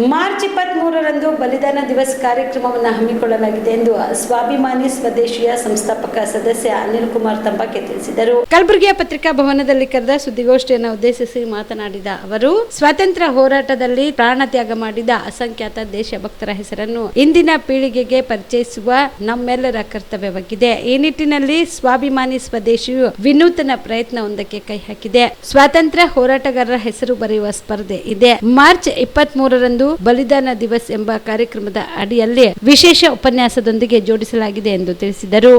March 23ರಂದು ಬಲಿದಾನ ದಿವಸ ಕಾರ್ಯಕ್ರಮವನ್ನು ಹಮ್ಮಿಕೊಳ್ಳಲಾಗಿದೆ ಎಂದು ಸ್ವಾಭಿಮಾನಿ ಸ್ವದೇಶಿಯ ಸಂಸ್ಥಾಪಕ ಸದಸ್ಯ ಅನಿಲ್ ಕುಮಾರ್ ತಂಬಾಕೆ ತಿಳಿಸಿದರು. ಕಲಬುರಗಿಯ ಪತ್ರಿಕಾ ಭವನದಲ್ಲಿ ಕರೆದ ಸುದ್ದಿಗೋಷ್ಠಿಯನ್ನು ಉದ್ದೇಶಿಸಿ ಮಾತನಾಡಿದ ಅವರು, ಸ್ವಾತಂತ್ರ್ಯ ಹೋರಾಟದಲ್ಲಿ ಪ್ರಾಣ ತ್ಯಾಗ ಮಾಡಿದ ಅಸಂಖ್ಯಾತ ದೇಶಭಕ್ತರ ಹೆಸರನ್ನು ಇಂದಿನ ಪೀಳಿಗೆಗೆ ಪರಿಚಯಿಸುವ ನಮ್ಮೆಲ್ಲರ ಕರ್ತವ್ಯವಾಗಿದೆ. ಈ ನಿಟ್ಟಿನಲ್ಲಿ ಸ್ವಾಭಿಮಾನಿ ಸ್ವದೇಶಿಯು ವಿನೂತನ ಪ್ರಯತ್ನವೊಂದಕ್ಕೆ ಕೈ ಹಾಕಿದೆ. ಸ್ವಾತಂತ್ರ್ಯ ಹೋರಾಟಗಾರರ ಹೆಸರು ಬರೆಯುವ ಸ್ಪರ್ಧೆ ಇದೆ. ಮಾರ್ಚ್ 23ರಂದು ಬಲಿದಾನ ದಿವಸ್ ಎಂಬ ಕಾರ್ಯಕ್ರಮದ ಅಡಿಯಲ್ಲಿ ವಿಶೇಷ ಉಪನ್ಯಾಸದೊಂದಿಗೆ ಜೋಡಿಸಲಾಗಿದೆ ಎಂದು ತಿಳಿಸಿದರು.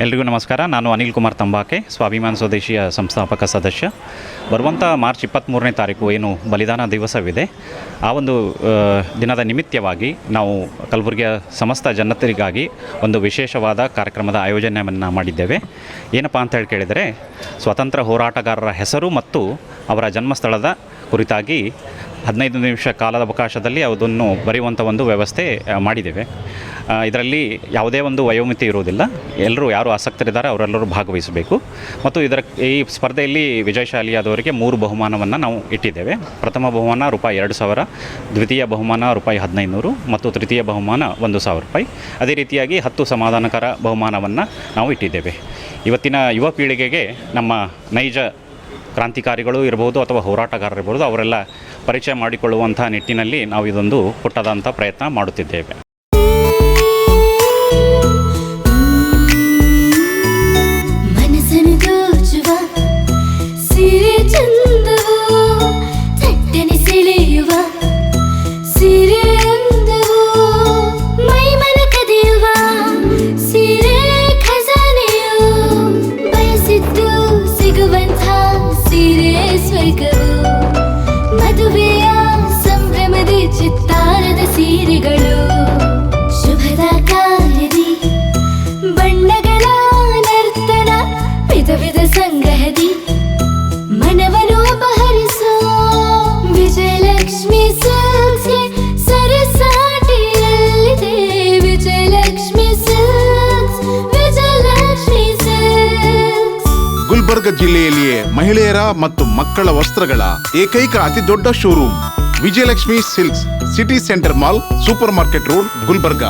ಎಲ್ರಿಗೂ ನಮಸ್ಕಾರ. ನಾನು ಅನಿಲ್ ಕುಮಾರ್ ತಂಬಾಕೆ, ಸ್ವಾಭಿಮಾನ ಸ್ವದೇಶಿಯ ಸಂಸ್ಥಾಪಕ ಸದಸ್ಯ. ಬರುವಂಥ ಮಾರ್ಚ್ 23ನೇ ತಾರೀಕು ಏನು ಬಲಿದಾನ ದಿವಸವಿದೆ, ಆ ಒಂದು ದಿನದ ನಿಮಿತ್ತವಾಗಿ ನಾವು ಕಲಬುರಗಿಯ ಸಮಸ್ತ ಜನತೆಗಾಗಿ ಒಂದು ವಿಶೇಷವಾದ ಕಾರ್ಯಕ್ರಮದ ಆಯೋಜನೆಯನ್ನು ಮಾಡಿದ್ದೇವೆ. ಏನಪ್ಪ ಅಂತ ಕೇಳಿದರೆ, ಸ್ವಾತಂತ್ರ್ಯ ಹೋರಾಟಗಾರರ ಹೆಸರು ಮತ್ತು ಅವರ ಜನ್ಮಸ್ಥಳದ ಕುರಿತಾಗಿ 15 ನಿಮಿಷ ಕಾಲದ ಅವಕಾಶದಲ್ಲಿ ಅದನ್ನು ಬರೆಯುವಂಥ ಒಂದು ವ್ಯವಸ್ಥೆ ಮಾಡಿದ್ದೇವೆ. ಇದರಲ್ಲಿ ಯಾವುದೇ ಒಂದು ವಯೋಮಿತಿ ಇರುವುದಿಲ್ಲ. ಎಲ್ಲರೂ ಯಾರು ಆಸಕ್ತರಿದ್ದಾರೆ ಅವರೆಲ್ಲರೂ ಭಾಗವಹಿಸಬೇಕು. ಮತ್ತು ಈ ಸ್ಪರ್ಧೆಯಲ್ಲಿ ವಿಜಯಶಾಲಿಯಾದವರಿಗೆ 3 ಬಹುಮಾನವನ್ನು ನಾವು ಇಟ್ಟಿದ್ದೇವೆ. ಪ್ರಥಮ ಬಹುಮಾನ ₹2,000, ದ್ವಿತೀಯ ಬಹುಮಾನ ₹1,500 ಮತ್ತು ತೃತೀಯ ಬಹುಮಾನ ₹1,000. ಅದೇ ರೀತಿಯಾಗಿ 10 ಸಮಾಧಾನಕರ ಬಹುಮಾನವನ್ನು ನಾವು ಇಟ್ಟಿದ್ದೇವೆ. ಇವತ್ತಿನ ಯುವ ಪೀಳಿಗೆಗೆ ನಮ್ಮ ನೈಜ ಕ್ರಾಂತಿಕಾರಿಗಳು ಇರಬಹುದು ಅಥವಾ ಹೋರಾಟಗಾರರು ಇರಬಹುದು, ಅವರೆಲ್ಲ ಪರಿಚಯ ಮಾಡಿಕೊಳ್ಳುವಂಥ ನಿಟ್ಟಿನಲ್ಲಿ ನಾವು ಇದೊಂದು ಪುಟ್ಟದಂಥ ಪ್ರಯತ್ನ ಮಾಡುತ್ತಿದ್ದೇವೆ. ಮದುವೆಯ ಸಂಭ್ರಮದ ಚಿತ್ತಾರದ ಸೀರೆಗಳು, ಶುಭದ ಕಾರ್ಯದಿ ಬಣ್ಣಗಳ ನರ್ತನ, ವಿಧ ವಿಧ ಸಂಗ್ರಹದಿ ಮನವನ್ನು ಅಪಹರಿಸೋ ವಿಜಯಲಕ್ಷ್ಮಿ ಸಿಲ್ಕ್ಸ್ ಸರಸಾಟಿಯಲ್ಲಿದೆ. Vijayalakshmi silks, Vijayalakshmi silks. ಗುಲ್ಬರ್ಗ ಜಿಲ್ಲೆಯಲ್ಲಿಯೇ ಮಹಿಳೆಯರ ಮತ್ತು ಮಕ್ಕಳ ವಸ್ತ್ರಗಳ ಏಕೈಕ ಅತಿ ದೊಡ್ಡ showroom Vijayalakshmi silks, city centre mall, super market road, Gulbarga.